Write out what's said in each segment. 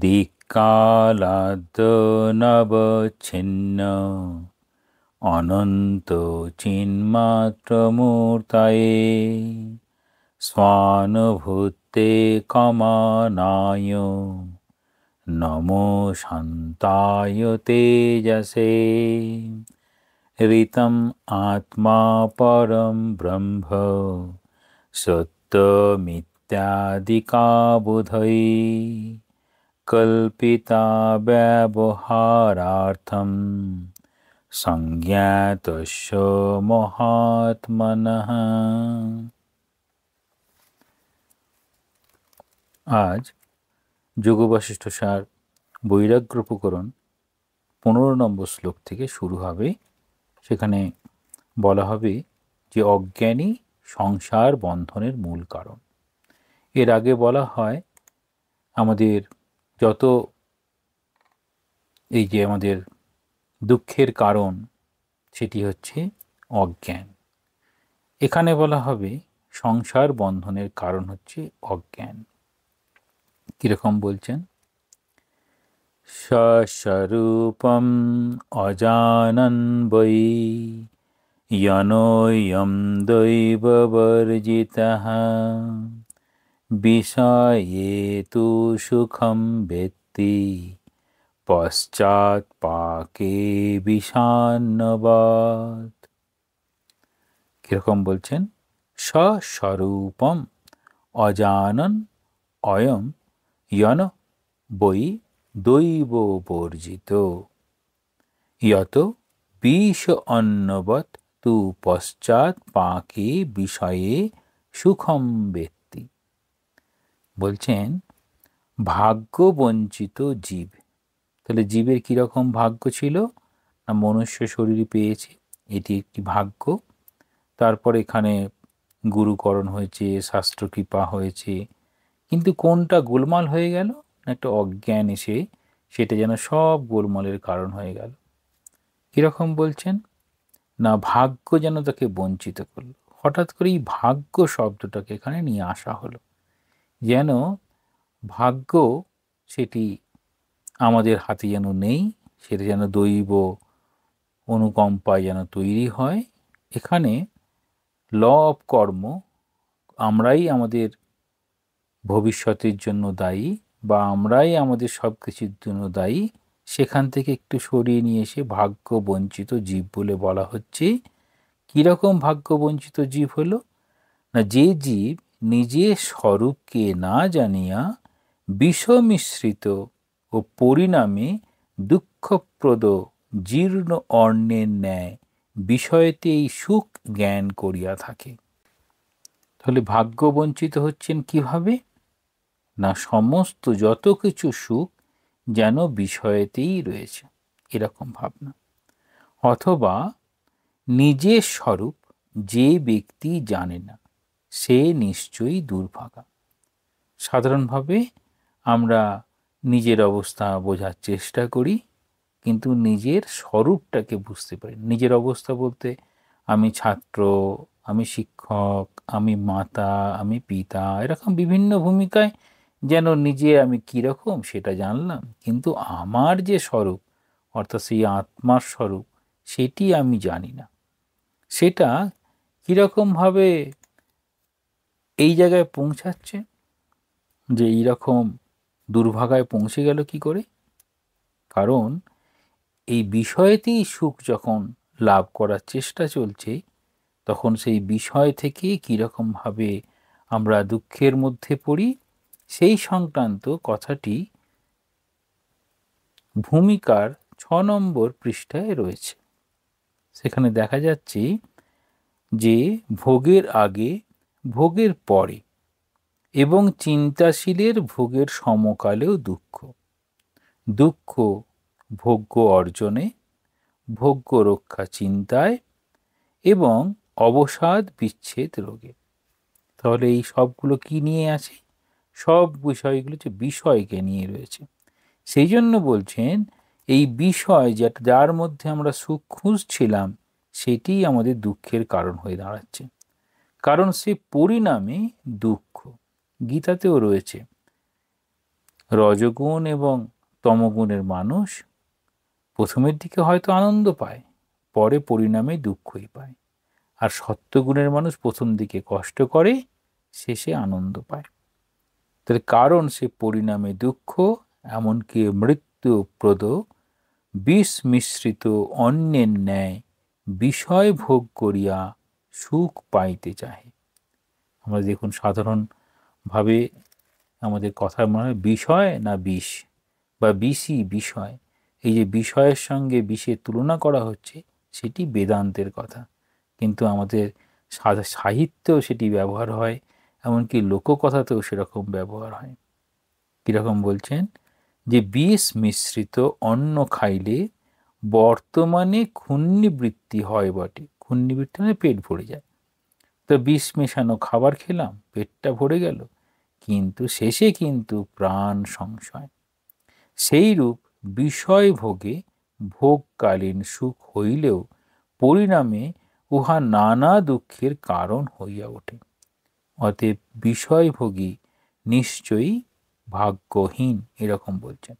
দিক্কালাদ নবচ্ছিন্ন অনন্ত চিন্মাত্রমূর্তয়ে স্বানুভূতে কমনায় নমো শান্তায় তেজসে ঋতম আত্মা পরম ব্রহ্ম সত্যমিত্যাদিকা বুধৈ কল্পিতা ব্যবহারার্থম সংজ্ঞাতস্য মহাত্মনঃ। আজ যোগ বশিষ্ঠ সার বৈরাগ্য প্রকরণ 15 নম্বর শ্লোক থেকে শুরু হবে। সেখানে বলা হবে যে অজ্ঞানী সংসার বন্ধনের মূল কারণ। এর আগে বলা হয় আমাদের যত এই যে আমাদের দুঃখের কারণ সেটি হচ্ছে অজ্ঞান। এখানে বলা হবে সংসার বন্ধনের কারণ হচ্ছে অজ্ঞান। কিরকম বলছেন? স্বস্বরূপম অজানন বৈ যনোऽয়ং দৈববর্জিতঃ বিষয়ে তু সুখম বেত্তি পশ্চাৎ পাকে বিষান্নবাৎ। কিরকম বলছেন? স্বস্বরূপম অজানন অয়ম ইয়ন বৈ দৈব বর্জিত যত বিষ অন্নবৎ তু পশ্চাৎ পাকে বিষয়ে সুখম বেত্তি। বলছেন ভাগ্য বঞ্চিত জীব। তাহলে জীবের কিরকম ভাগ্য ছিল? না মনুষ্য শরীর পেয়েছে, এটি একটি ভাগ্য। তারপর এখানে গুরুকরণ হয়েছে, শাস্ত্র কৃপা হয়েছে, কিন্তু কোনটা গোলমাল হয়ে গেল? একটা অজ্ঞান এসে সেটা যেন সব গোলমালের কারণ হয়ে গেল। কিরকম বলছেন? না ভাগ্য যেন তাকে বঞ্চিত করলো। হঠাৎ করেই ভাগ্য শব্দটাকে এখানে নিয়ে আসা হলো, যেন ভাগ্য সেটি আমাদের হাতে যেন নেই, সেটা যেন দৈব অনুকম্পায় যেন তৈরি হয়। এখানে ল অফ কর্ম, আমরাই আমাদের ভবিষ্যতের জন্য দায়ী বা আমরাই আমাদের সব কিছুর জন্য দায়ী, সেখান থেকে একটু সরিয়ে নিয়ে এসে ভাগ্য বঞ্চিত জীব বলে বলা হচ্ছে। কীরকম ভাগ্য বঞ্চিত জীব হলো? না যে জীব নিজের স্বরূপকে না জানিয়া বিষমিশ্রিত ও পরিণামে দুঃখপ্রদ জীর্ণ অন্নের ন্যায় বিষয়তেই সুখ জ্ঞান করিয়া থাকে। তাহলে ভাগ্য বঞ্চিত হচ্ছেন কিভাবে? না সমস্ত যত কিছু সুখ যেন বিষয়েতেই রয়েছে, এরকম ভাবনা। অথবা নিজের স্বরূপ যে ব্যক্তি জানে না সে নিশ্চয়ই দুর্ভাগা। সাধারণভাবে আমরা নিজের অবস্থা বোঝার চেষ্টা করি, কিন্তু নিজের স্বরূপটাকে বুঝতে পারি। নিজের অবস্থা বলতে আমি ছাত্র, আমি শিক্ষক, আমি মাতা, আমি পিতা, এরকম বিভিন্ন ভূমিকায় যেন নিজে আমি কীরকম সেটা জানলাম, কিন্তু আমার যে স্বরূপ অর্থাৎ সেই আত্মার স্বরূপ সেটি আমি জানি না। সেটা কীরকমভাবে এই জায়গায় পৌঁছাচ্ছে, যে এইরকম দুর্ভাগায় পৌঁছে গেল কি করে? কারণ এই বিষয়তেই সুখ যখন লাভ করার চেষ্টা চলছে, তখন সেই বিষয় থেকে কীরকমভাবে আমরা দুঃখের মধ্যে পড়ি সেই সংক্রান্ত কথাটি ভূমিকার 6 নম্বর পৃষ্ঠায় রয়েছে। সেখানে দেখা যাচ্ছে যে ভোগের আগে, ভোগের পরে এবং চিন্তাশীলের ভোগের সমকালেও দুঃখ। দুঃখ ভোগ্য অর্জনে, ভোগ্য রক্ষা চিন্তায় এবং অবসাদ বিচ্ছেদ রোগে। তাহলে এই সবগুলো কি নিয়ে আছে? সব বিষয়গুলো হচ্ছে বিষয়কে নিয়ে রয়েছে। সেই জন্য বলছেন এই বিষয় যেটা যার মধ্যে আমরা সুখ খুঁজছিলাম সেটি আমাদের দুঃখের কারণ হয়ে দাঁড়াচ্ছে, কারণ সে পরিণামে দুঃখ। গীতাতেও রয়েছে রজগুণ এবং তমগুণের মানুষ প্রথমের দিকে হয়তো আনন্দ পায়, পরে পরিণামে দুঃখই পায়। আর সত্যগুণের মানুষ প্রথম দিকে কষ্ট করে, শেষে আনন্দ পায়। তার কারণ সে পরিণামে দুঃখ, এমনকি মৃত্যুপ্রদ বিষ মিশ্রিত অন্যের ন্যায় বিষয় ভোগ করিয়া সুখ পাইতে চাহে। আমরা দেখুন সাধারণভাবে আমাদের কথার মনে হয় বিষয় না বিষ, বা বিষই বিষয়। এই যে বিষয়ের সঙ্গে বিষের তুলনা করা হচ্ছে, সেটি বেদান্তের কথা, কিন্তু আমাদের সাহিত্যেও সেটি ব্যবহার হয়, এমনকি লোককথাতেও সেরকম ব্যবহার হয়। কীরকম বলছেন, যে বিষ মিশ্রিত অন্ন খাইলে বর্তমানে ক্ষুণ্ণিবৃত্তি হয় বটে। ক্ষুণ্ণিবৃত্তি মানে পেট ভরে যায়। তো বিষ মেশানো খাবার খেলাম, পেটটা ভরে গেল, কিন্তু শেষে কিন্তু প্রাণ সংশয়। সেইরূপ বিষয় ভোগে ভোগকালীন সুখ হইলেও পরিণামে উহা নানা দুঃখের কারণ হইয়া ওঠে। অতএব বিষয়ভোগী নিশ্চয়ই ভাগ্যহীন, এরকম বলছেন।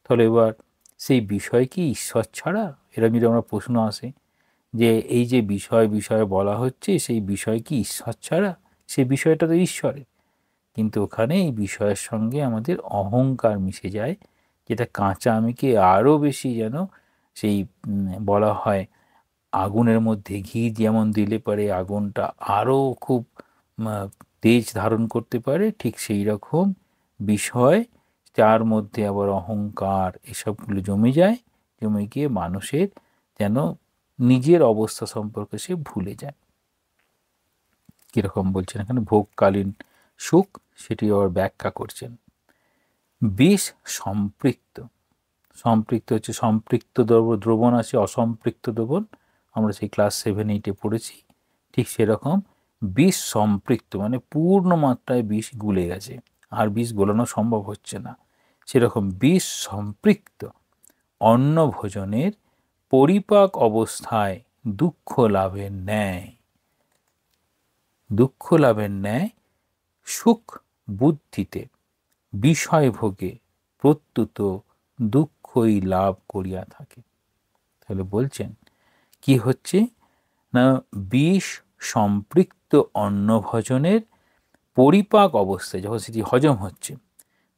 তাহলে এবার সেই বিষয় কি ঈশ্বর ছাড়া? এরকম যদি আমরা প্রশ্ন আসে যে এই যে বিষয় বিষয় বলা হচ্ছে, সেই বিষয় কি ঈশ্বর ছাড়া? সেই বিষয়টা তো ঈশ্বরের, কিন্তু ওখানে এই বিষয়ের সঙ্গে আমাদের অহংকার মিশে যায়, যেটা কাঁচা আমিকে আরও বেশি যেন সেই বলা হয় আগুনের মধ্যে ঘি যেমন দিলে পারে আগুনটা আরও খুব তেজ ধারণ করতে পারে, ঠিক সেই রকম বিষয় যার মধ্যে আবার অহংকার এসবগুলো জমে যায়, জমে গিয়ে মানুষের যেন নিজের অবস্থা সম্পর্কে সে ভুলে যায়। কীরকম বলছেন এখানে, ভোগকালীন সুখ সেটি আবার ব্যাখ্যা করছেন। বিষ সম্পৃক্ত, সম্পৃক্ত হচ্ছে সম্পৃক্ত দ্রবণ আছে, অসম্পৃক্ত দ্রবণ, আমরা সেই ক্লাস 7-8 পড়েছি। ঠিক সেরকম বিষ সম্পৃক্ত মানে পূর্ণ মাত্রায় বিষ গুলে গেছে, আর বিষ গোলানো সম্ভব হচ্ছে না, সেরকম বিষ সম্পৃক্ত অন্ন ভোজনের পরিপাক অবস্থায় দুঃখ লাভের ন্যায়, দুঃখ লাভের ন্যায় সুখ বুদ্ধিতে বিষয় ভোগে প্রত্যুত দুঃখই লাভ করিয়া থাকে। তাহলে বলছেন কি হচ্ছে না, বিষ সম্পৃক্ত অন্নভোজনের পরিপাক অবস্থায় যখন সেটি হজম হচ্ছে,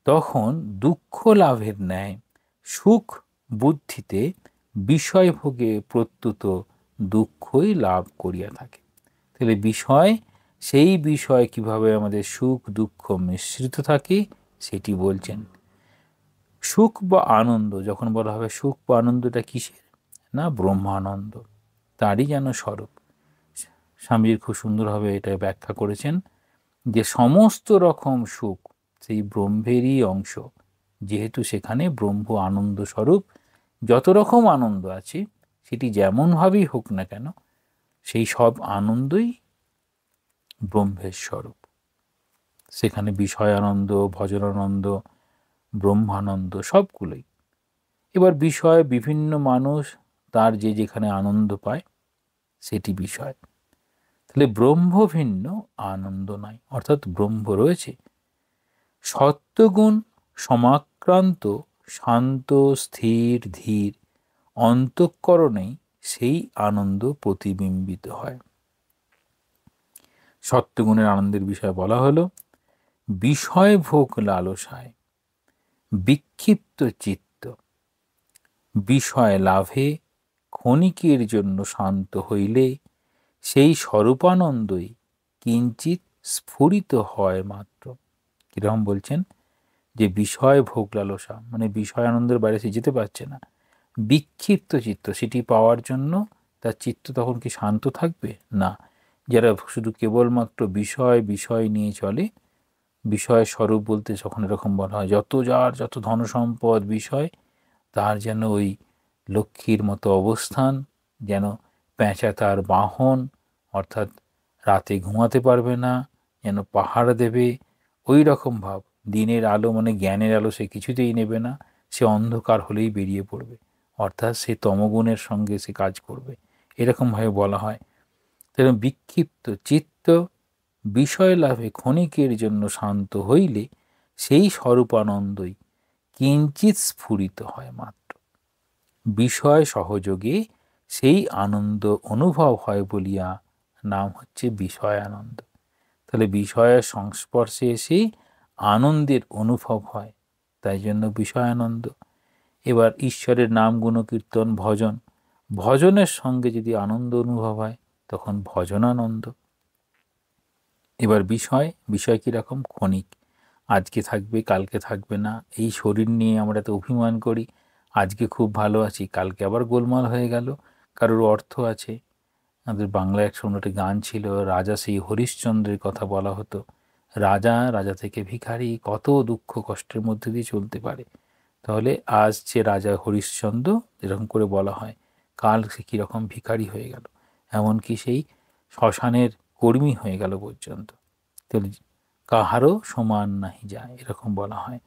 তখন দুঃখ লাভের ন্যায় সুখ বুদ্ধিতে বিষয় ভোগে প্রত্যুত দুঃখই লাভ করিয়া থাকে। তাহলে বিষয়, সেই বিষয় কিভাবে আমাদের সুখ দুঃখ মিশ্রিত থাকে সেটি বলছেন। সুখ বা আনন্দ যখন বলা হবে, সুখ বা আনন্দটা কিসের? না, ব্রহ্মানন্দ, তারই যেন স্বরূপ। স্বামীজি খুব সুন্দরভাবে এটা ব্যাখ্যা করেছেন যে সমস্ত রকম সুখ সেই ব্রহ্মেরই অংশ, যেহেতু সেখানে ব্রহ্ম আনন্দ স্বরূপ। যত রকম আনন্দ আছে সেটি যেমনভাবেই হোক না কেন, সেই সব আনন্দই ব্রহ্মের স্বরূপ। সেখানে বিষয় আনন্দ, ভজনানন্দ, ব্রহ্মানন্দ সবগুলোই। এবার বিষয় বিভিন্ন মানুষ তার যে যেখানে আনন্দ পায় সেটি বিষয়। তাহলে ব্রহ্ম ভিন্ন, আনন্দ নাই, অর্থাৎ ব্রহ্ম রয়েছে। সত্যগুণ সমাক্রান্ত শান্ত স্থির ধীর অন্তঃকরণেই সেই আনন্দ প্রতিবিম্বিত হয়। সত্যগুণের আনন্দের বিষয় বলা হলো, বিষয় ভোগ লালসায় বিক্ষিপ্ত চিত্ত বিষয় লাভে ক্ষণিকের জন্য শান্ত হইলে সেই স্বরূপানন্দই কিঞ্চিত স্ফুরিত হয় মাত্র। কিরকম বলছেন, যে বিষয় ভোগ লালসা মানে বিষয় আনন্দের বাইরে সে যেতে পারছে না, বিক্ষিপ্ত চিত্ত, সেটি পাওয়ার জন্য তার চিত্ত তখন কি শান্ত থাকবে না? যারা শুধু কেবলমাত্র বিষয় বিষয় নিয়ে চলে, বিষয় স্বরূপ বলতে যখন এরকম বলা হয়, যার যত ধনসম্পদ বিষয়, তার যেন ওই লক্ষ্মীর মতো অবস্থান, যেন পেঁচা তার বাহন, অর্থাৎ রাতে ঘুমাতে পারবে না, যেন পাহারা দেবে, ওই রকম ভাব। দিনের আলো মানে জ্ঞানের আলো সে কিছুতেই নেবে না, সে অন্ধকার হলেই বেরিয়ে পড়বে, অর্থাৎ সে তমগুণের সঙ্গে সে কাজ করবে, এরকমভাবে বলা হয়। তেমন বিক্ষিপ্ত চিত্ত বিষয় লাভে ক্ষণিকের জন্য শান্ত হইলে সেই স্বরূপানন্দই কিঞ্চিৎ স্ফুরিত হয় মাত্র। বিষয় সহযোগে সেই আনন্দ অনুভব হয় বলিয়া নাম হচ্ছে বিষয় আনন্দ। তাহলে বিষয়ের সংস্পর্শে এসেই আনন্দের অনুভব হয়, তাই জন্য বিষয় আনন্দ। এবার ঈশ্বরের নাম গুণকীর্তন ভজন, ভজনের সঙ্গে যদি আনন্দ অনুভব হয় তখন ভজনানন্দ। এবার বিষয়, বিষয় কীরকম? ক্ষণিক, আজকে থাকবে কালকে থাকবে না। এই শরীর নিয়ে আমরা তো অভিমান করি, আজকে খুব ভালো আছি, কালকে আবার গোলমাল হয়ে গেল। কারোর অর্থ আছে, আমাদের বাংলায় এক সময় একটা গান ছিল, রাজা সেই হরিশ্চন্দ্রের কথা বলা হতো। রাজা, রাজা থেকে ভিখারি, কত দুঃখ কষ্টের মধ্যে দিয়ে চলতে পারে। তাহলে আজ যে রাজা হরিশ্চন্দ্র এরকম করে বলা হয়, কাল সে কীরকম ভিখারি হয়ে গেল, এমনকি সেই শ্মশানের কর্মী হয়ে গেল পর্যন্ত। তাহলে কাহারও সমান নাহি যায়, এরকম বলা হয়।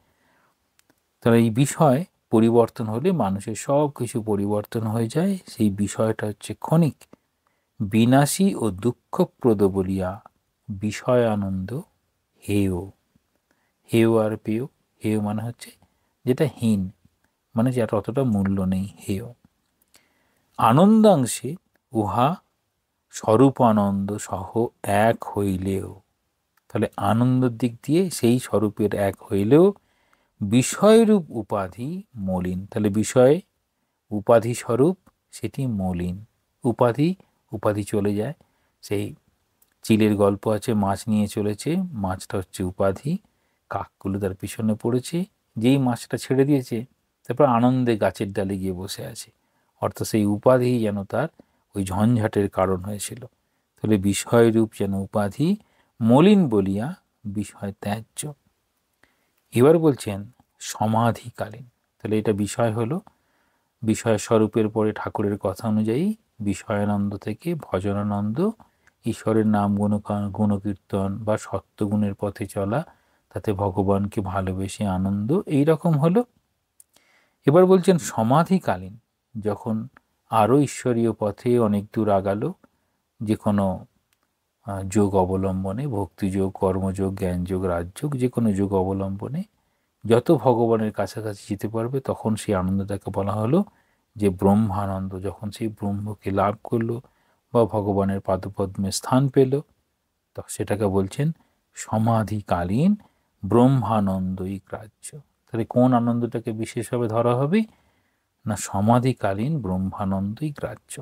তাহলে এই বিষয় পরিবর্তন হলে মানুষের সব কিছু পরিবর্তন হয়ে যায়। সেই বিষয়টা হচ্ছে ক্ষণিক, বিনাশী ও দুঃখপ্রদ বলিয়া বিষয় আনন্দ হেয়। হেয় আর পেয়, হেয় মানে হচ্ছে যেটা হীন, মানে যেটা অতটা মূল্য নেই, হেয়। আনন্দাংশে উহা স্বরূপানন্দ সহ এক হইলেও, তাহলে আনন্দের দিক দিয়ে সেই স্বরূপের এক হইলেও বিষয়রূপ উপাধি মলিন। তাহলে বিষয় উপাধি স্বরূপ সেটি মলিন। উপাধি, উপাধি চলে যায়। সেই চিলের গল্প আছে, মাছ নিয়ে চলেছে, মাছটা হচ্ছে উপাধি, কাকগুলো তার পিছনে পড়েছে, যেই মাছটা ছেড়ে দিয়েছে তারপর আনন্দে গাছের ডালে গিয়ে বসে আছে। অর্থাৎ সেই উপাধি যেন তার ওই ঝঞ্ঝাটের কারণ হয়েছিল। তাহলে বিষয়রূপ যেন উপাধি মলিন বলিয়া বিষয় ত্যায্য। এবার বলছেন সমাধিকালীন, তাহলে এটা বিষয় হলো। বিষয় স্বরূপের পরে ঠাকুরের কথা অনুযায়ী বিষয়ানন্দ থেকে ভজনানন্দ, ঈশ্বরের নাম গুণকীর্তন বা সত্যগুণের পথে চলা, তাতে ভগবানকে ভালোবেসে আনন্দ, এই রকম হলো। এবার বলছেন সমাধিকালীন, যখন আরও ঈশ্বরীয় পথে অনেক দূর আগালো, যে কোনো যোগ অবলম্বনে, ভক্তিযোগ, কর্মযোগ, জ্ঞানযোগ, রাজযোগ, যে কোনো যোগ অবলম্বনে যত ভগবানের কাছাকাছি যেতে পারবে তখন সেই আনন্দটাকে বলা হলো যে ব্রহ্মানন্দ। যখন সেই ব্রহ্মকে লাভ করলো বা ভগবানের পাদপদ্মে স্থান পেল, তো সেটাকে বলছেন সমাধিকালীন ব্রহ্মানন্দই গ্রাহ্য। তাহলে কোন আনন্দটাকে বিশেষভাবে ধরা হবে? না, সমাধিকালীন ব্রহ্মানন্দই গ্রাহ্য।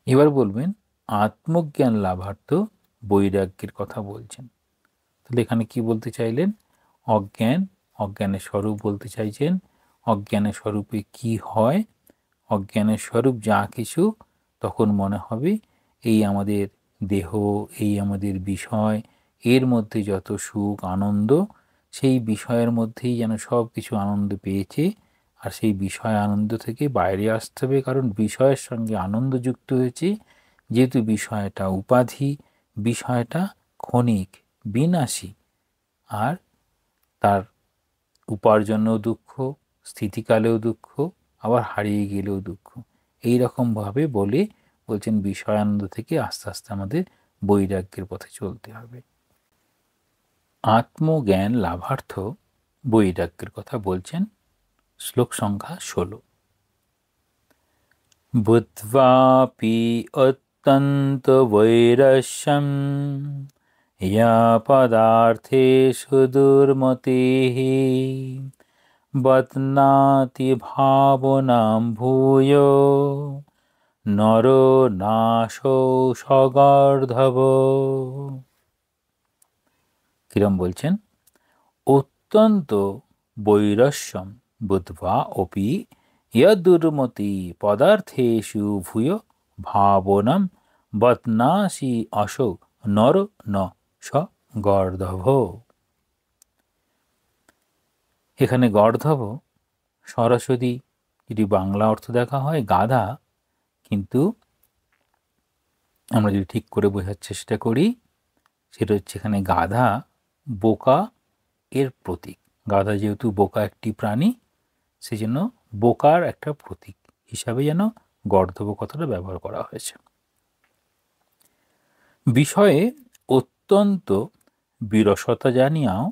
এবার বলবেন আত্মজ্ঞান লাভার্থ বৈরাগ্যের কথা বলছেন। তাহলে এখানে কি বলতে চাইলেন? অজ্ঞান, অজ্ঞানের স্বরূপ বলতে চাইছেন। অজ্ঞানের স্বরূপে কি হয়? অজ্ঞানের স্বরূপ যা কিছু, তখন মনে হবে এই আমাদের দেহ, এই আমাদের বিষয়, এর মধ্যে যত সুখ আনন্দ, সেই বিষয়ের মধ্যেই যেন সব কিছু আনন্দ পেয়েছে। আর সেই বিষয় আনন্দ থেকে বাইরে আসতে হবে, কারণ বিষয়ের সঙ্গে আনন্দ যুক্ত হয়েছে। যেহেতু বিষয়টা উপাধি, বিষয়টা ক্ষণিক, বিনাশী, আর তার উপার্জনেও দুঃখ, স্থিতিকালেও দুঃখ, আবার হারিয়ে গেলেও দুঃখ, এই রকমভাবে বলে বলছেন বিষয়ানন্দ থেকে আস্তে আস্তে আমাদের বৈরাগ্যের পথে চলতে হবে। আত্মজ্ঞান লাভার্থ বৈরাগ্যের কথা বলছেন। শ্লোক সংখ্যা 16। বুদ্ধ্বাপি অত্যন্ত বৈরস্যম ইয়া পদার্থেষু দুর্মতিঃ বদনাতি ভাবনাম ভূয়ো নরো নাশো সগর্ধব। কিরম বলছেন? অত্যন্ত বৈরস্যম বুদ্ধ্বা অপি ইয়দুর্মতি পদার্থেষু ভূয় ভাবনাম বদনাসি অশো নর ন স গর্ধব। এখানে গর্ধব সরাসরি যদি বাংলা অর্থ দেখা হয় গাধা, কিন্তু আমরা যদি ঠিক করে বোঝার চেষ্টা করি, সেটা হচ্ছে এখানে গাধা বোকা এর প্রতীক। গাধা যেহেতু বোকা একটি প্রাণী, সেজন্য বোকার একটা প্রতীক হিসাবে যেন গর্ধব কথাটা ব্যবহার করা হয়েছে। বিষয়ে অত্যন্ত বিরসতা জানিয়াও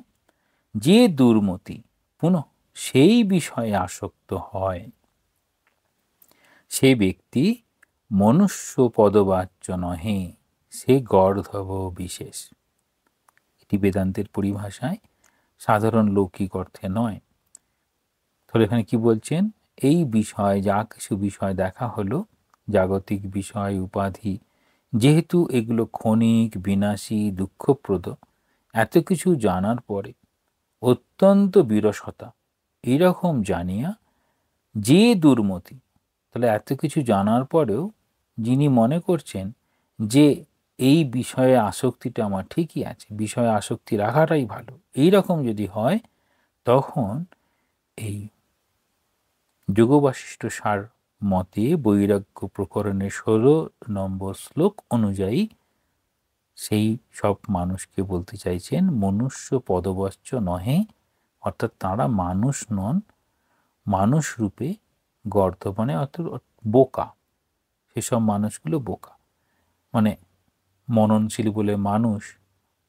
যে দুর্মতি পুনঃ সেই বিষয়ে আসক্ত হয়, সে ব্যক্তি মনুষ্য পদবাচ্য নহে, সে গর্ধব বিশেষ। এটি বেদান্তের পরিভাষায়, সাধারণ লৌকিক অর্থে নয়। তাহলে এখানে কি বলছেন, এই বিষয়, যা কিছু বিষয় দেখা হলো, জাগতিক বিষয়, উপাধি, যেহেতু এগুলো ক্ষণিক, বিনাশী, দুঃখপ্রদ, এত কিছু জানার পরে অত্যন্ত বিরসতা এইরকম জানিয়া যে দুর্মতি, তাহলে এত কিছু জানার পরেও যিনি মনে করছেন যে এই বিষয়ে আসক্তিটা আমার ঠিকই আছে, বিষয়ে আসক্তি রাখাটাই ভালো, এই রকম যদি হয়, তখন এই যোগবাশিষ্ঠ সার মতে বৈরাগ্য প্রকরণের 16 নম্বর শ্লোক অনুযায়ী সেই সব মানুষকে বলতে চাইছেন মনুষ্য পদবাচ্য নহে, অর্থাৎ তাঁরা মানুষ নন, মানুষ রূপে গর্ধবনে, অর্থাৎ বোকা। সেসব মানুষগুলো বোকা, মানে মননশীল বলে মানুষ,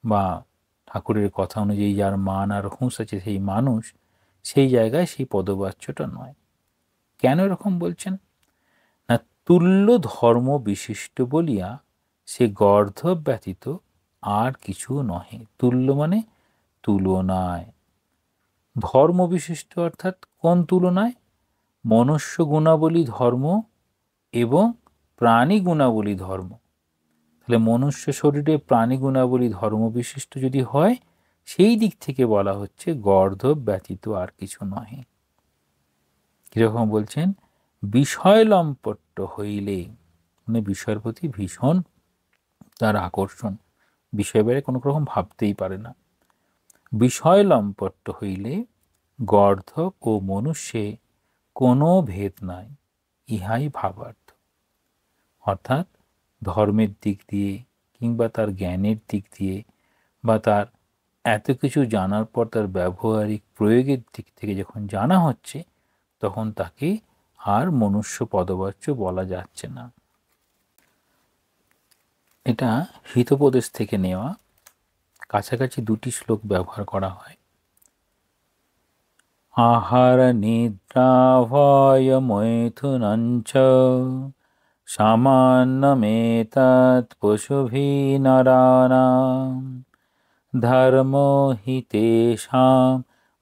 বা ঠাকুরের কথা অনুযায়ী যার মান আর হুঁশ আছে সেই মানুষ, সেই জায়গায় সেই পদবাচ্যটা নয়। কেন এরকম বলছেন না, তুল্য ধর্ম বিশিষ্ট বলিয়া সে গর্ধব ব্যতীত আর কিছু নহে। তুল্য মানে তুলনায়, ধর্ম বিশিষ্ট অর্থাৎ কোন তুলনায়, মনুষ্য গুণাবলী ধর্ম এবং প্রাণী গুণাবলী ধর্ম। তাহলে মনুষ্য শরীরে প্রাণী গুণাবলী ধর্ম বিশিষ্ট যদি হয়, সেই দিক থেকে বলা হচ্ছে গর্ধব ব্যতীত আর কিছু নহে। কিরকম বলছেন, বিষয় লম্পট্য হইলে, মানে বিষয়ের প্রতি ভীষণ তার আকর্ষণ, বিষয় বাইরে কোনো রকম ভাবতেই পারে না। বিষয় লম্পট্য হইলে গর্ধব ও মনুষ্যে কোনো ভেদ নাই, ইহাই ভাবার্থ। অর্থাৎ ধর্মের দিক দিয়ে কিংবা তার জ্ঞানের দিক দিয়ে বা তার এত কিছু জানার পর তার ব্যবহারিক প্রয়োগের দিক থেকে যখন জানা হচ্ছে, তখন তাকে আর মনুষ্য পদবাচ্য বলা যাচ্ছে না। এটা হিতোপদেশ থেকে নেওয়া, কাছাকাছি দুটি শ্লোক ব্যবহার করা হয়। আহার নিদ্রা ভয় মৈথুনঞ্চ সামান্যমেতৎ পশুভি নরানাম ধর্ম হি তেষাম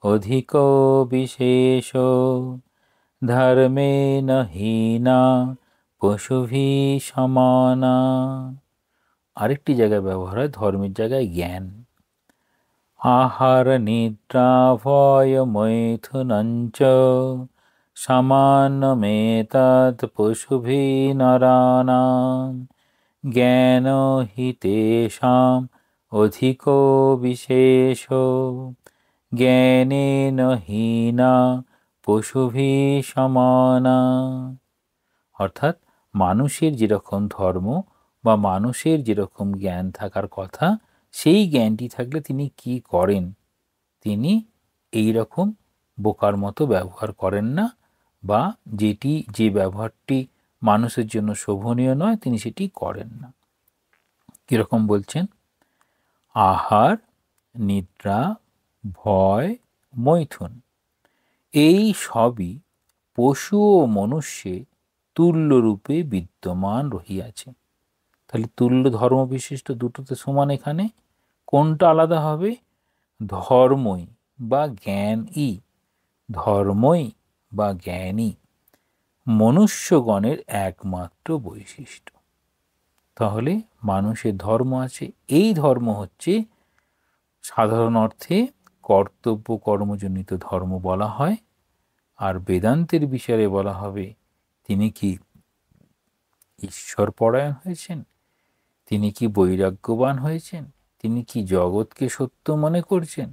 অধিকো বিশেষ ধর্মেণ হীনা পশুভি সমানা। আরেকটি জায়গায় ব্যবহার হয় ধর্মের জায়গায় জ্ঞান। আহার নিদ্রা ভয় মৈথুনঞ্চ সামান্যমেতৎ পশুভি নরানাম জ্ঞান হি তেষাম অধিকো বিশেষ জ্ঞানেন হীনা পশুভি সমানা। অর্থাৎ মানুষের যেরকম ধর্ম বা মানুষের যেরকম জ্ঞান থাকার কথা, সেই জ্ঞানটি থাকলে তিনি কি করেন, তিনি এই রকম বোকার মতো ব্যবহার করেন না, বা যে ব্যবহারটি মানুষের জন্য শোভনীয় নয় তিনি সেটি করেন না। কিরকম বলছেন, আহার, নিদ্রা, ভয়, মৈথুন, এই সবই পশু ও মনুষ্যে তুল্যরূপে বিদ্যমান রহিয়াছে। তাহলে তুল্য ধর্ম বিশিষ্ট দুটোতে সমান। এখানে কোনটা আলাদা হবে, ধর্মই বা জ্ঞানই, ধর্মই বা জ্ঞানই মনুষ্যগণের একমাত্র বৈশিষ্ট্য। তাহলে মানুষের ধর্ম আছে, এই ধর্ম হচ্ছে সাধারণ অর্থে কর্তব্য কর্মজনিত ধর্ম বলা হয়। আর বেদান্তের বিষয়ে বলা হবে তিনি কি ঈশ্বর পরায়ণ হয়েছেন, তিনি কি বৈরাগ্যবান হয়েছেন, তিনি কি জগৎকে সত্য মনে করছেন,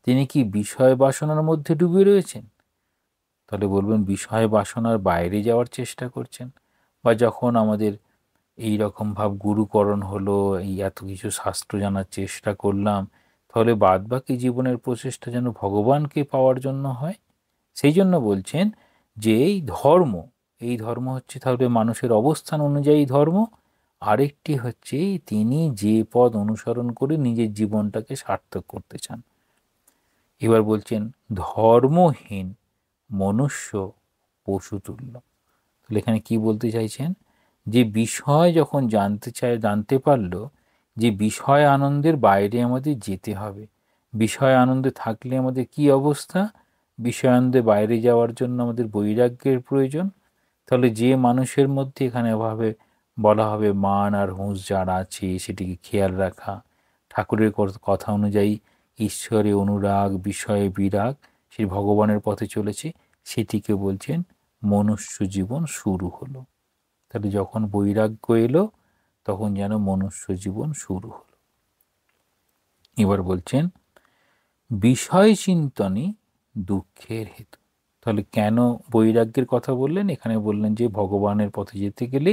তিনি কি বিষয় বাসনার মধ্যে ডুবে রয়েছেন। তাহলে বলবেন বিষয় বাসনার বাইরে যাওয়ার চেষ্টা করছেন, বা যখন আমাদের এই রকম ভাব গুরুকরণ হলো, এই এত কিছু শাস্ত্র জানার চেষ্টা করলাম, তাহলে বাদবাকি জীবনের প্রচেষ্টা যেন ভগবানকে পাওয়ার জন্য হয়। সেই জন্য বলছেন যে এই ধর্ম হচ্ছে তাহলে মানুষের অবস্থান অনুযায়ী ধর্ম, আরেকটি হচ্ছে তিনি যে পথ অনুসরণ করে নিজের জীবনটাকে সার্থক করতে চান। এবার বলছেন ধর্মহীন মনুষ্য পশুতুল্য। তাহলে এখানে কি বলতে চাইছেন, যে বিষয় যখন জানতে পারলো যে বিষয় আনন্দের বাইরে আমাদের যেতে হবে, বিষয় আনন্দে থাকলে আমাদের কি অবস্থা, বিষয় আনন্দে বাইরে যাওয়ার জন্য আমাদের বৈরাগ্যের প্রয়োজন। তাহলে যে মানুষের মধ্যে এখানে বলা হবে মান আর হুঁশ যার আছে সেটিকে খেয়াল রাখা, ঠাকুরের কথা অনুযায়ী ঈশ্বরে অনুরাগ, বিষয়ে বিরাগ, সেই ভগবানের পথে চলেছে, সেটিকে বলছেন মনুষ্য জীবন শুরু হলো। তাহলে যখন বৈরাগ্য এলো তখন যেন মনুষ্য জীবন শুরু হলো। এবার বলছেন বিষয় চিন্তনই দুঃখের হেতু। তাহলে কেন বৈরাগ্যের কথা বললেন, এখানে বললেন যে ভগবানের পথে যেতে গেলে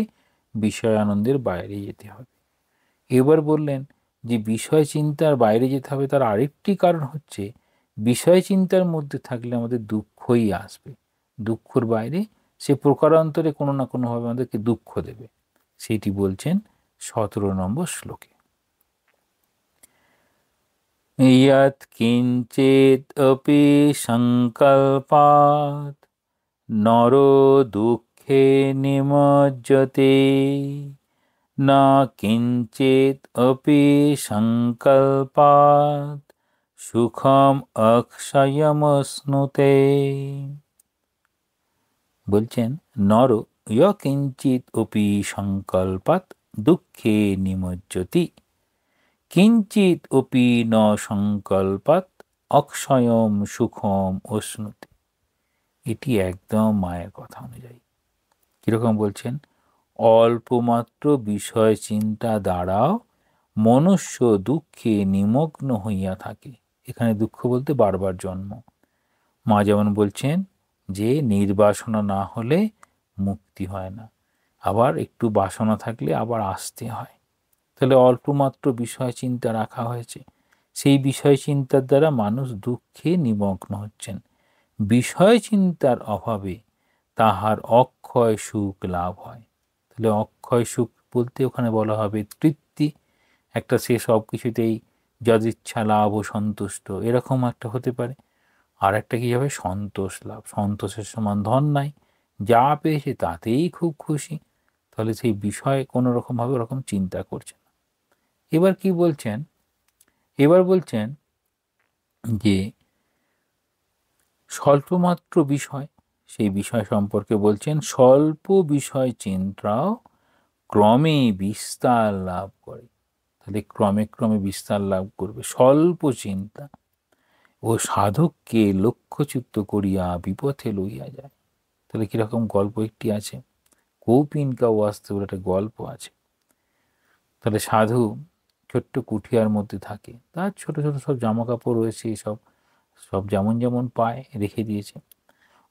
বিষয় আনন্দের বাইরে যেতে হবে। এবার বললেন যে বিষয় চিন্তার বাইরে যেতে হবে, তার আরেকটি কারণ হচ্ছে বিষয় চিন্তার মধ্যে থাকলে আমাদের দুঃখই আসবে। দুঃখর বাইরে সে প্রকারান্তরে কোনো না কোনোভাবে আমাদেরকে দুঃখ দেবে। সেটি বলছেন 17 নম্বর শ্লোকে। यत् किञ्चित् अपि सङ्कल्पात् नरो दुःखे निमज्जते न किञ्चित् अपि सङ्कल्पात् সুখম অক্ষয়মশ্নুতে। বলছেন নর কিঞ্চিত অপি সংকল্পাত দুঃখে নিমজ্জতি কিঞ্চিত অপি ন সংকল্পাত অক্ষয়ম সুখম অশ্নুতে। এটি একদম মায়ের কথা অনুযায়ী। কিরকম বলছেন, অল্পমাত্র বিষয় চিন্তা দ্বারাও মনুষ্য দুঃখে নিমগ্ন হইয়া থাকে। এখানে দুঃখ বলতে বারবার জন্ম। মা যেমন বলছেন যে নির্বাসনা না হলে মুক্তি হয় না, আবার একটু বাসনা থাকলে আবার আসতে হয়। তাহলে অল্পমাত্র বিষয় চিন্তা রাখা হয়েছে, সেই বিষয় চিন্তার দ্বারা মানুষ দুঃখে নিমগ্ন হচ্ছেন। বিষয় চিন্তার অভাবে তাহার অক্ষয় সুখ লাভ হয়। তাহলে অক্ষয় সুখ বলতে ওখানে বলা হবে তৃপ্তি, একটা সে সব কিছুতেই যদিচ্ছা লাভ ও সন্তুষ্ট, এরকম একটা হতে পারে। আর একটা কী হবে, সন্তোষ লাভ। সন্তোষের সমান ধন নাই, যা পেয়েছে তাতেই খুব খুশি। তাহলে সেই বিষয়ে কোনো রকমভাবে ওরকম চিন্তা করছে না। এবার কি বলছেন, এবার বলছেন যে স্বল্পমাত্র বিষয়, সেই বিষয় সম্পর্কে বলছেন স্বল্প বিষয় চিন্তাও ক্রমে বিস্তার লাভ করে। তাহলে ক্রমে ক্রমে বিস্তার লাভ করবে স্বল্প চিন্তা, ও সাধককে লক্ষ্যচ্যুত করিয়া বিপথে লইয়া যায়। তাহলে কীরকম গল্প একটি আছে, কৌপিনকা ওয়াস্তে বলে একটা গল্প আছে। তাহলে সাধু ছোট্ট কুঠিয়ার মধ্যে থাকে, তার ছোট ছোট সব জামা কাপড় রয়েছে, সব সব যেমন যেমন পায় রেখে দিয়েছে।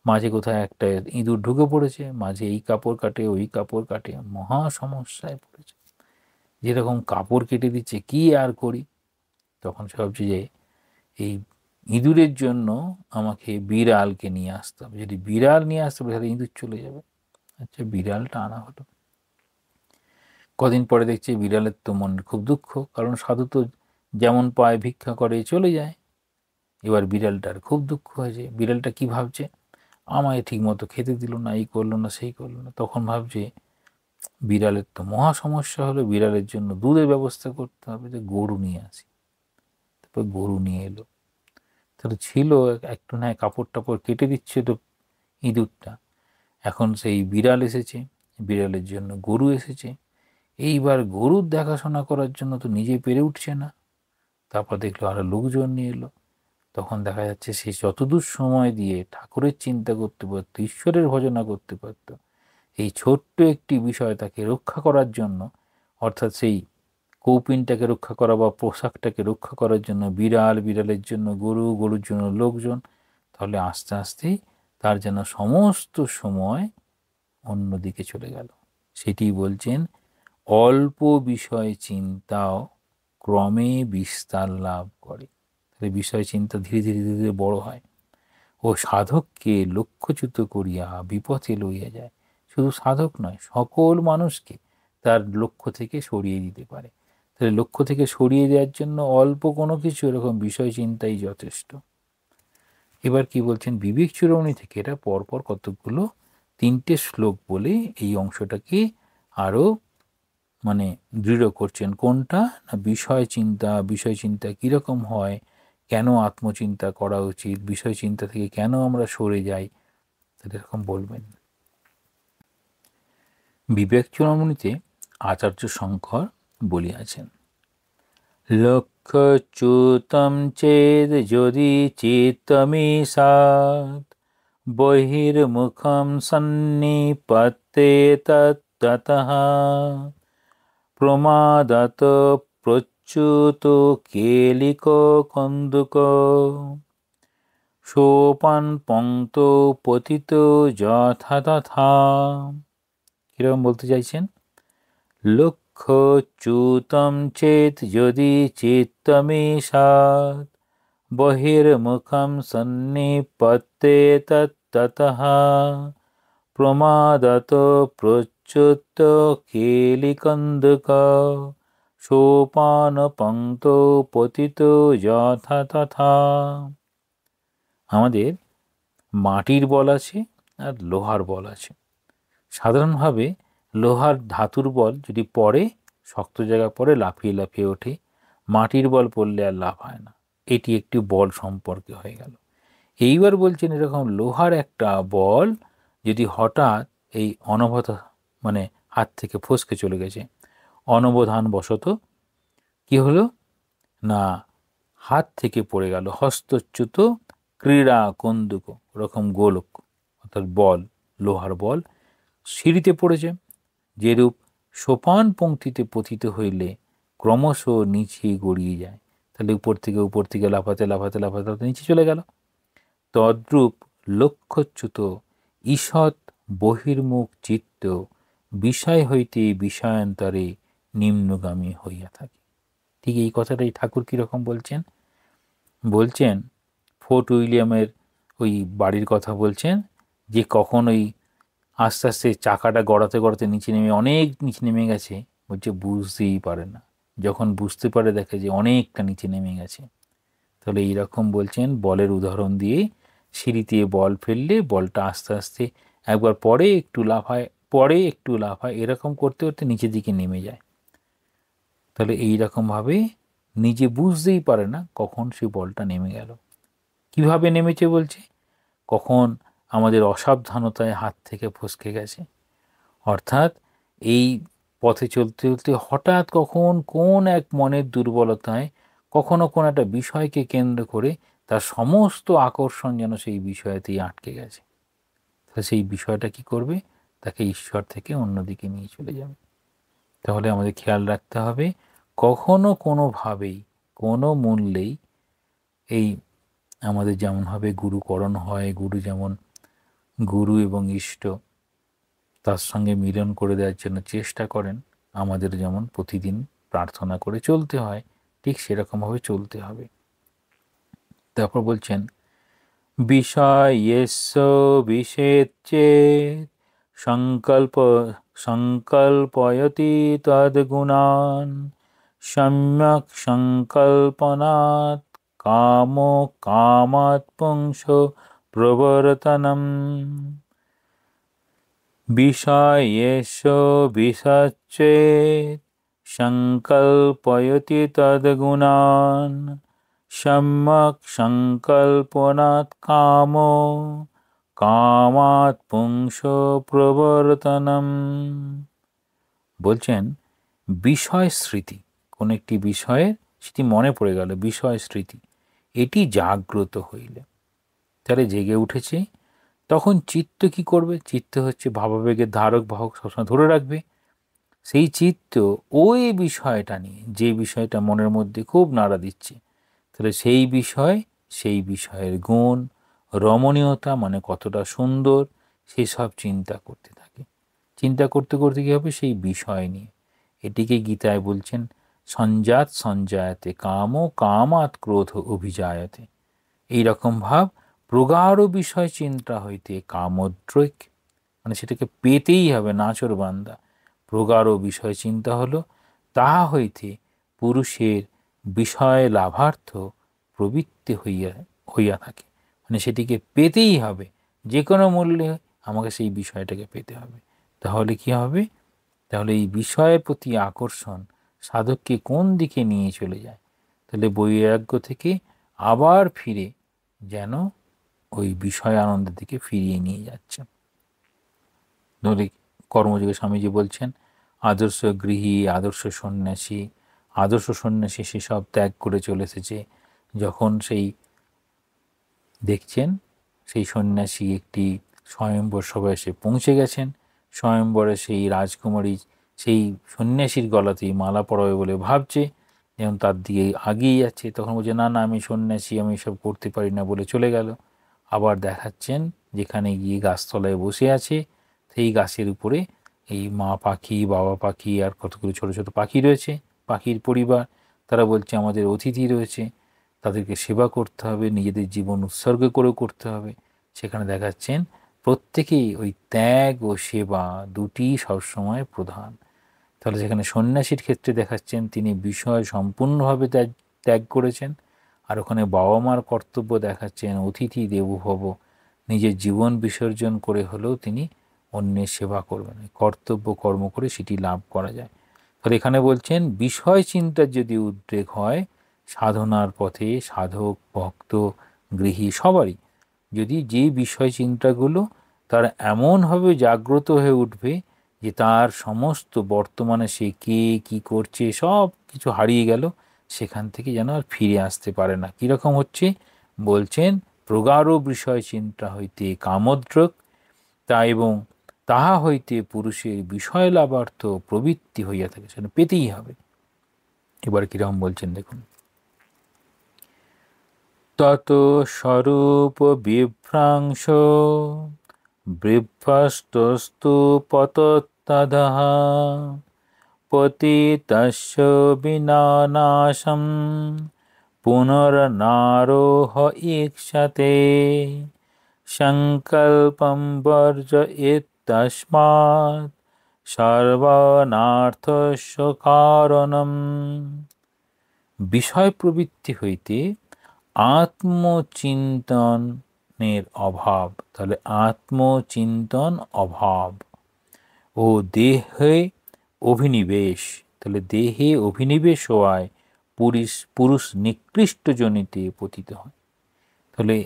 মাঝে কোথায় একটা ইঁদুর ঢুকে পড়েছে, মাঝে এই কাপড় কাটে ওই কাপড় কাটে, মহা সমস্যায় পড়েছে। যেরকম কাপড় কেটে দিচ্ছে, কি আর করি। তখন সে ভাবছে যে এই ইঁদুরের জন্য আমাকে বিড়ালকে নিয়ে আসতে হবে, যদি বিড়াল নিয়ে আসতে হবে তাহলে ইঁদুর চলে যাবে। আচ্ছা, বিড়ালটা আনা হলো। কদিন পরে দেখছে বিড়ালের তো মনের খুব দুঃখ, কারণ সাধু তো যেমন পায় ভিক্ষা করে চলে যায়। এবার বিড়ালটার খুব দুঃখ হয়েছে। বিড়ালটা কি ভাবছে, আমায় ঠিক মতো খেতে দিল না, এই করলো না সেই করলো না। তখন ভাবছে বিড়ালের তো মহা সমস্যা হলো, বিড়ালের জন্য দুধের ব্যবস্থা করতে হবে, যে গরু নিয়ে আসি। তারপর গরু নিয়ে এলো। তাহলে ছিল একটু না কাপড় টাপড় কেটে দিচ্ছে তো ইঁদুরটা। এখন সেই বিড়াল এসেছে, বিড়ালের জন্য গরু এসেছে। এইবার গরুর দেখাশোনা করার জন্য তো নিজে পেরে উঠছে না। তারপর দেখলো আরো লোকজন নিয়ে এলো। তখন দেখা যাচ্ছে সে যতদূর সময় দিয়ে ঠাকুরের চিন্তা করতে পারতো, ঈশ্বরের ভজনা করতে পারতো, এই ছোট্ট একটি বিষয় তাকে রক্ষা করার জন্য, অর্থাৎ সেই কৌপিনটাকে রক্ষা করা বা পোশাকটাকে রক্ষা করার জন্য বিড়াল, বিড়ালের জন্য গরু, গরুর জন্য লোকজন, তাহলে আস্তে আস্তেই তার যেন সমস্ত সময় অন্যদিকে চলে গেল। সেটি বলছেন অল্প বিষয় চিন্তাও ক্রমে বিস্তার লাভ করে। তাহলে বিষয় চিন্তা ধীরে ধীরে ধীরে ধীরে বড় হয়, ও সাধককে লক্ষ্যচ্যুত করিয়া বিপথে লইয়া যায়। শুধু সাধক নয়, সকল মানুষকে তার লক্ষ্য থেকে সরিয়ে দিতে পারে। তাহলে লক্ষ্য থেকে সরিয়ে দেওয়ার জন্য অল্প কোনো কিছু এরকম বিষয় চিন্তাই যথেষ্ট। এবার কি বলছেন, বিবেক চূড়ামণি থেকে এটা পরপর কতগুলো 3টে শ্লোক বলে এই অংশটাকে আরো মানে দৃঢ় করছেন। কোনটা না, বিষয় চিন্তা কিরকম হয়, কেন আত্মচিন্তা করা উচিত, বিষয় চিন্তা থেকে কেন আমরা সরে যাই, এরকম বলবেন। বিবেক চূড়ামণিতে আচার্য শঙ্কর বলিয়াছেন, লক্ষ্যচ্যুতম চেদ যদি চিত্তমিষাৎ বহির্মুখম সন্নিপত্যে ততঃ প্রমাদাত প্রচ্যুত কেলিক কন্দুক সোপান পঙ্ক্ত পতিত যথা তথা। কিরকম বলতে চাইছেন, লক্ষ্যচ্যুতম চেত যদি চিত্তমিষাৎ বহির্মুখম সন্নিপত্যে ততঃ প্রমাদত প্রচ্যুত কেলিকন্দুক সোপান পঙ্ক্ত পতিত যথা তথা। আমাদের মাটির বল আছে আর লোহার বল আছে। সাধারণভাবে লোহার ধাতুর বল যদি পড়ে, শক্ত জায়গা পড়ে লাফিয়ে লাফিয়ে ওঠে, মাটির বল পড়লে আর লাভ হয় না। এটি একটি বল সম্পর্কে হয়ে গেল। এইবার বলছেন এরকম লোহার একটা বল যদি হঠাৎ এই মানে হাত থেকে ফসকে চলে গেছে, অনবধান বশত কি হলো না, হাত থেকে পড়ে গেল, হস্তচ্যুত ক্রীড়া কন্দুক, ওরকম গোলক অর্থাৎ বল, লোহার বল সিঁড়িতে পড়েছে, যেরূপ সোপান পঙ্ক্তিতে পতিত হইলে ক্রমশ নিচে গড়িয়ে যায়, তাহলে উপর থেকে লাফাতে লাফাতে লাফাতে লাফাতে নিচে চলে গেল। তদ্রূপ লক্ষ্যচ্যুত ঈষৎ বহির্মুখ চিত্ত বিষয় হইতে বিষয়ান্তরে নিম্নগামী হইয়া থাকে। ঠিক এই কথাটাই ঠাকুর কীরকম বলছেন, ফোর্ট উইলিয়ামের ওই বাড়ির কথা বলছেন, যে কখন ওই আস্তে আস্তে চাকাটা গড়াতে গড়াতে নিচে নেমে অনেক নিচে নেমে গেছে, বলছে বুঝতেই পারে না, যখন বুঝতে পারে দেখে যে অনেকটা নিচে নেমে গেছে। তাহলে এইরকম বলছেন বলের উদাহরণ দিয়ে, সিঁড়িতে বল ফেললে বলটা আস্তে আস্তে একবার পরে একটু লাফায়, এরকম করতে করতে নিচের দিকে নেমে যায়। তাহলে এইরকমভাবে নিজে বুঝতেই পারে না কখন সেই বলটা নেমে গেল। কিভাবে নেমেছে বলছে, কখন আমাদের অসাবধানতায় হাত থেকে ফসকে গেছে, অর্থাৎ এই পথে চলতে চলতে হঠাৎ কখন কোন এক মনের দুর্বলতায় কখনো কোন একটা বিষয়কে কেন্দ্র করে তার সমস্ত আকর্ষণ যেন সেই বিষয়তেই আটকে গেছে। তাহলে সেই বিষয়টা কি করবে, তাকে ঈশ্বর থেকে অন্যদিকে নিয়ে চলে যাবে। তাহলে আমাদের খেয়াল রাখতে হবে, কখনো কোনোভাবেই কোনো মূল্যেই এই আমাদের যেমনভাবে গুরুকরণ হয়, গুরু এবং ইষ্ট তার সঙ্গে মিলন করে দেওয়ার জন্য চেষ্টা করেন, আমাদের যেমন প্রতিদিন প্রার্থনা করে চলতে হয়, ঠিক সেরকমভাবে চলতে হবে। তারপর বলছেন, বিষয়েস্য বিষেচ্চেৎ সংকল্পয়তি তদ্গুণান সম্যক সংকল্পনাৎ কামো কামাৎ পুংস প্রবর্তনম। বিষয়েস্য বিষেচ্চেৎ সংকল্পয়তি তদ্গুণান সম্যক সংকল্পনাৎ কামো কামাৎ পুংস প্রবর্তনম। বলছেন বিষয় স্মৃতি, কোন একটি বিষয়ের স্মৃতি মনে পড়ে গেল, বিষয় স্মৃতি এটি জাগ্রত হইলে, তাহলে জেগে উঠেছে, তখন চিত্ত কি করবে, চিত্ত হচ্ছে ভাবাবেগের ধারক বাহক, সবসময় ধরে রাখবে। সেই চিত্ত ওই বিষয়টা নিয়ে, যে বিষয়টা মনের মধ্যে খুব নাড়া দিচ্ছে, তাহলে সেই বিষয়ের গুণ, রমণীয়তা মানে কতটা সুন্দর, সেসব চিন্তা করতে থাকে। চিন্তা করতে করতে কী হবে, সেই বিষয় নিয়ে। এটিকে গীতায় বলছেন সঞ্জায়াতে কামো কামাৎ ক্রোধ অভিজায়তে। এইরকম ভাব প্রগাঢ় বিষয় চিন্তা হইতে কামোদ্রেক, মানে সেটাকে পেতেই হবে, নাচর বান্দা। প্রগাঢ় বিষয় চিন্তা হলো, তাহা হইতে পুরুষের বিষয় লাভার্থ প্রবৃত্তি হইয়া থাকে, মানে সেটিকে পেতেই হবে, যে কোনো মূল্যে আমাকে সেই বিষয়টাকে পেতে হবে। তাহলে কি হবে? তাহলে এই বিষয়ের প্রতি আকর্ষণ সাধককে কোন দিকে নিয়ে চলে যায়? তাহলে বৈরাগ্য থেকে আবার ফিরে যেন ওই বিষয় আনন্দের দিকে ফিরিয়ে নিয়ে যাচ্ছে। ধরে কর্মযোগে স্বামীজি বলছেন, আদর্শ গৃহী, আদর্শ সন্ন্যাসী, আদর্শ সন্ন্যাসী সেসব ত্যাগ করে চলে এসেছে। যখন সেই দেখছেন সেই সন্ন্যাসী একটি স্বয়ম্বর সভায় এসে পৌঁছে গেছেন, স্বয়ম্বরে সেই রাজকুমারী সেই সন্ন্যাসীর গলাতেই মালা পরাবে বলে ভাবছে, যেমন তার দিকে আগিয়ে যাচ্ছে, তখন বলছে না না আমি সন্ন্যাসী, আমি এসব করতে পারি না বলে চলে গেল। আবার দেখাচ্ছেন যেখানে গিয়ে গাছতলায় বসে আছে, সেই গাছের উপরে এই মা পাখি, বাবা পাখি আর কতগুলো ছোট ছোট পাখি রয়েছে, পাখির পরিবার। তারা বলছে আমাদের অতিথি রয়েছে, তাদেরকে সেবা করতে হবে, নিজেদের জীবন উৎসর্গ করেও করতে হবে। সেখানে দেখাচ্ছেন প্রত্যেকেই ওই ত্যাগ ও সেবা দুটি সবসময় প্রধান। তাহলে সেখানে সন্ন্যাসীর ক্ষেত্রে দেখাচ্ছেন তিনি বিষয় সম্পূর্ণভাবে ত্যাগ করেছেন, আর ওখানে বাবা মার কর্তব্য দেখাচ্ছেন অতিথি দেবো ভব, নিজের জীবন বিসর্জন করে হলেও তিনি অন্যের সেবা করবেন, কর্তব্য কর্ম করে সেটি লাভ করা যায়। তাহলে এখানে বলছেন বিষয় চিন্তার যদি উদ্রেক হয় সাধনার পথে সাধক, ভক্ত, গৃহী সবারই যদি যে বিষয় চিন্তাগুলো তার এমনভাবে জাগ্রত হয়ে উঠবে যে তার সমস্ত বর্তমানে সে কে কী করছে সব কিছু হারিয়ে গেল, সেখান থেকে যেন আর ফিরে আসতে পারে না। কীরকম হচ্ছে বলছেন, প্রগাঢ় বিষয় চিন্তা হইতে কামোদ্রেক তা এবং তাহা হইতে পুরুষের বিষয় লাভার্থ প্রবৃত্তি হইয়া থাকে, সেটা পেতেই হবে। এবার কিরকম বলছেন দেখুন, তত স্বরূপ বিভ্রাংশ বৃভ্রষ্টস্তু পতত্তদঃ পতিতস্য বিনানাশম পুনর্নারোহ ঈক্ষতে সংকল্পম বর্জয়েত্তস্মাৎ সর্বনার্থস্য কারণম। বিষয় প্রবৃত্তি হইতে আত্মচিন্তনের অভাব, তাহলে আত্মচিন্তন অভাব ও দেহে অভিনিবেশ, তাহলে দেহে অভিনিবেশ হওয়ায় পুরুষ নিকৃষ্ট জনিতে পতিত হয়। তাহলে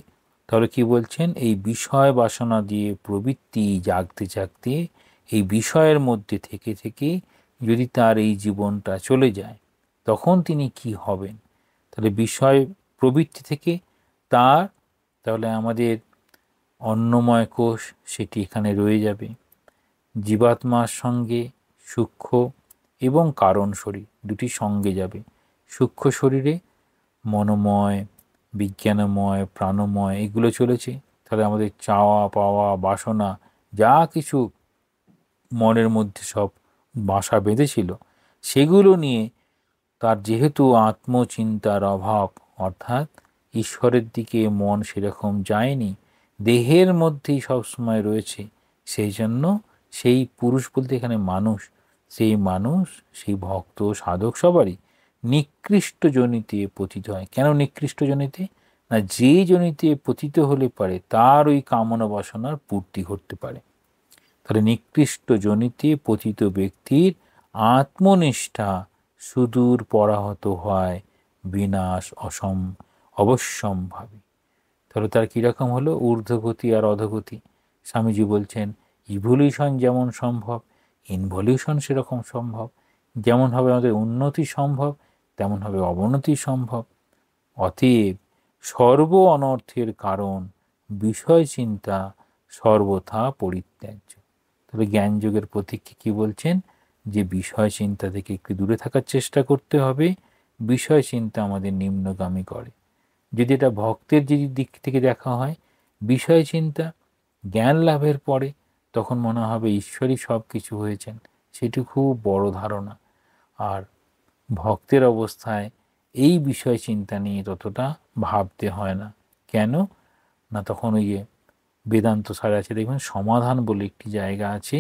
তাহলে কি বলছেন, এই বিষয় বাসনা দিয়ে প্রবৃত্তি জাগতে জাগতে এই বিষয়ের মধ্যে থেকে থেকে যদি তার এই জীবনটা চলে যায় তখন তিনি কি হবেন? তাহলে বিষয় প্রবৃত্তি থেকে তার তাহলে আমাদের অন্নময় কোষ সেটি এখানে রয়ে যাবে, জীবাত্মার সঙ্গে সূক্ষ্ম এবং কারণ শরীর দুটি সঙ্গে যাবে। সূক্ষ্ম শরীরে মনোময়, বিজ্ঞানময়, প্রাণময় এগুলো চলেছে। তাহলে আমাদের চাওয়া পাওয়া বাসনা যা কিছু মনের মধ্যে সব বাসা বেঁধেছিল সেগুলো নিয়ে তার যেহেতু আত্মচিন্তার অভাব, অর্থাৎ ঈশ্বরের দিকে মন সেরকম যায়নি, দেহের মধ্যেই সবসময় রয়েছে, সেই জন্য সেই পুরুষ বলতে এখানে মানুষ, সেই মানুষ সেই ভক্ত সাধক সবারই নিকৃষ্ট জনিতে পতিত হয়। কেন নিকৃষ্ট জনিতে? না, যে জনিতে পতিত হলে পারে তার ওই কামনা বাসনার পূর্তি ঘটতে পারে। তাহলে নিকৃষ্ট জনিতে পতিত ব্যক্তির আত্মনিষ্ঠা সুদূর পরাহত হয়, বিনাশ অবশ্যম্ভাবী। তাহলে তার কীরকম হলো? ঊর্ধ্বগতি আর অধোগতি। স্বামীজি বলছেন ইভলিউশন যেমন সম্ভব ইনভলিউশন সেরকম সম্ভব, যেমন হবে আমাদের উন্নতি সম্ভব তেমন হবে অবনতি সম্ভব। অতএব সর্ব অনর্থের কারণ বিষয় চিন্তা সর্বথা পরিত্যাজ্য। তবে জ্ঞানযোগের প্রতীককে কি বলছেন, যে বিষয় চিন্তা থেকে একটু দূরে থাকার চেষ্টা করতে হবে, বিষয় চিন্তা আমাদের নিম্নগামী করে। যদি এটা ভক্তের যদি দিক থেকে দেখা হয়, বিষয় চিন্তা জ্ঞান লাভের পরে তখন মনে হবে ঈশ্বরই সব কিছু হয়েছেন, সেটি খুব বড় ধারণা। আর ভক্তের অবস্থায় এই বিষয় চিন্তা নিয়ে ততটা ভাবতে হয় না। কেন না, তখন ওই যে বেদান্ত সারে আছে দেখবেন সমাধান বলে একটি জায়গা আছে,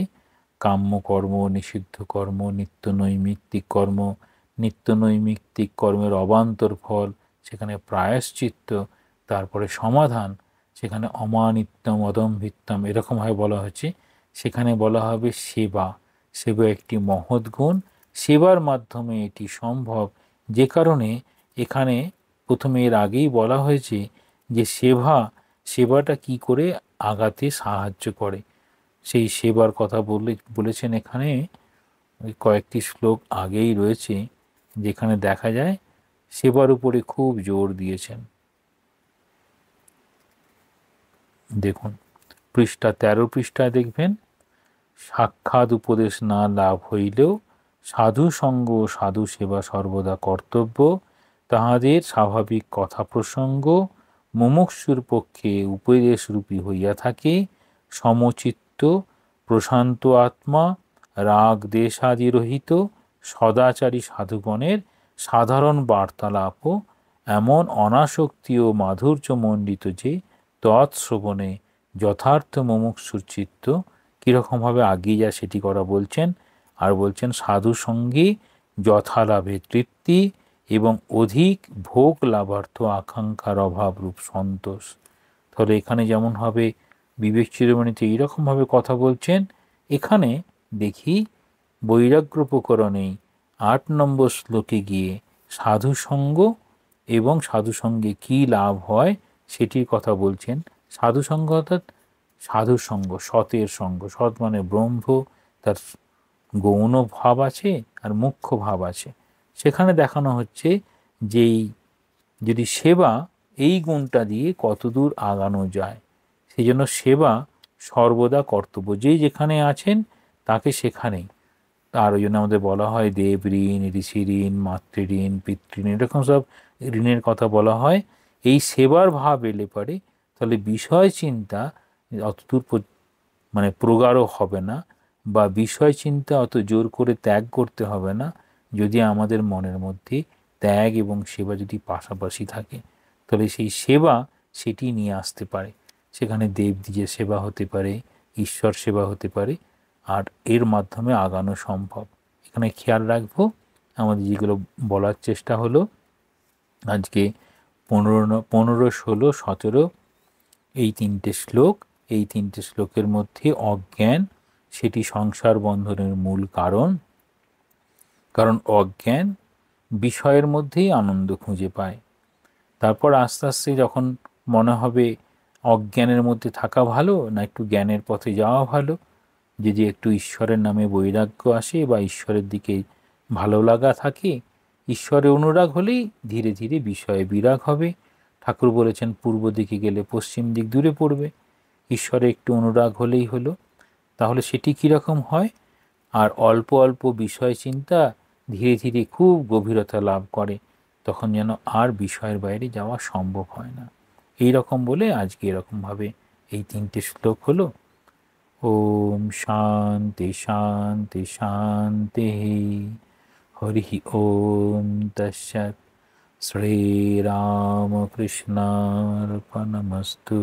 কাম্য কর্ম, নিষিদ্ধ কর্ম, নিত্য নৈমিত্তিক কর্ম, নিত্য নৈমিত্তিক কর্মের অবান্তর ফল, সেখানে প্রায়শ্চিত্ত, তারপরে সমাধান, সেখানে অমানিত্যম অদম্ভিত্যম এরকমভাবে বলা হচ্ছে, সেখানে বলা হবে সেবা। সেবা একটি মহৎ গুণ, সেবার মাধ্যমে এটি সম্ভব। যে কারণে এখানে প্রথমে এর আগেই বলা হয়েছে যে সেবাটা কি করে আগাতে সাহায্য করে, সেই সেবার কথা বলেছেন এখানে। ওই কয়েকটি শ্লোক আগেই রয়েছে যেখানে দেখা যায় সেবার উপরে খুব জোর দিয়েছেন। দেখুন পৃষ্ঠা 13 পৃষ্ঠায় দেখবেন, সাক্ষাৎ উপদেশ না লাভ হইলেও সাধু সঙ্গ সাধু সেবা সর্বদা কর্তব্য। তাহাদের স্বাভাবিক কথা প্রসঙ্গ মুমুক্ষুর পক্ষে উপদেশরূপী হইয়া থাকে। সমচিত্ত প্রশান্ত আত্মা রাগ দেশাদি রহিত সদাচারী সাধুগণের সাধারণ বার্তালাপও এমন অনাসক্তি ও মাধুর্যমণ্ডিত যে তৎশ্রবণে যথার্থ মুমুক্ষুর চিত্ত কীরকমভাবে আগিয়ে যায় সেটি করা বলছেন। আর বলছেন সাধু সঙ্গে যথালাভে তৃপ্তি এবং অধিক ভোগ লাভার্থ আকাঙ্ক্ষার অভাবরূপ সন্তোষ। তাহলে এখানে যেমন হবে বিবেক চিরমণিতে এইরকমভাবে কথা বলছেন। এখানে দেখি বৈরাগ্য প্রকরণে 8 নম্বর শ্লোকে গিয়ে সাধুসঙ্গ এবং সাধুসঙ্গে কী লাভ হয় সেটির কথা বলছেন। সাধুসঙ্গ অর্থাৎ সাধুসঙ্গ, সতের সঙ্গ। সৎ মানে ব্রহ্ম, তার গৌণ ভাব আছে আর মুখ্য ভাব আছে। সেখানে দেখানো হচ্ছে যেই যদি সেবা, এই গুণটা দিয়ে কতদূর আগানো যায়, সেই জন্য সেবা সর্বদা কর্তব্য। যেই যেখানে আছেন তাকে সেখানেই। আর ওই জন্য আমাদের বলা হয় দেব ঋণ, ঋষি ঋণ, মাতৃঋণ, পিতৃঋণ, এরকম সব ঋণের কথা বলা হয়। এই সেবার ভাব এলে পরে তাহলে বিষয় চিন্তা অতদূর মানে প্রগাঢ় হবে না, বা বিষয় চিন্তা অত জোর করে ত্যাগ করতে হবে না। যদি আমাদের মনের মধ্যে ত্যাগ এবং সেবা যদি পাশাপাশি থাকে, তাহলে সেই সেবা সেটি নিয়ে আসতে পারে। সেখানে দেবদ্বীজের সেবা হতে পারে, ঈশ্বর সেবা হতে পারে, আর এর মাধ্যমে আগানো সম্ভব। এখানে খেয়াল রাখবো আমাদের যেগুলো বলার চেষ্টা হলো আজকে 15, 16, 17 এই 3টে শ্লোক। এই 3টে শ্লোকের মধ্যে অজ্ঞান সেটি সংসার বন্ধনের মূল কারণ অজ্ঞান বিষয়ের মধ্যেই আনন্দ খুঁজে পায়। তারপর আস্তে আস্তে যখন মনে হবে অজ্ঞানের মধ্যে থাকা ভালো না একটু জ্ঞানের পথে যাওয়া ভালো, যদি একটু ঈশ্বরের নামে বৈরাগ্য আসে বা ঈশ্বরের দিকে ভালো লাগা থাকে, ঈশ্বরের অনুরাগ হলেই ধীরে ধীরে বিষয়ে বিরাগ হবে। ঠাকুর বলেছেন পূর্ব দিকে গেলে পশ্চিম দিক দূরে পড়বে। ঈশ্বরে একটু অনুরাগ হলেই হলো। তাহলে সেটি কীরকম হয়? আর অল্প অল্প বিষয় চিন্তা ধীরে ধীরে খুব গভীরতা লাভ করে, তখন যেন আর বিষয়ের বাইরে যাওয়া সম্ভব হয় না। এই রকম বলে আজকে এরকমভাবে এই 3টে শ্লোক হলো। ওম শান্তি শান্তি শান্তি। হরি ওম তৎসৎ। শ্রীরামকৃষ্ণার্পণমস্তু।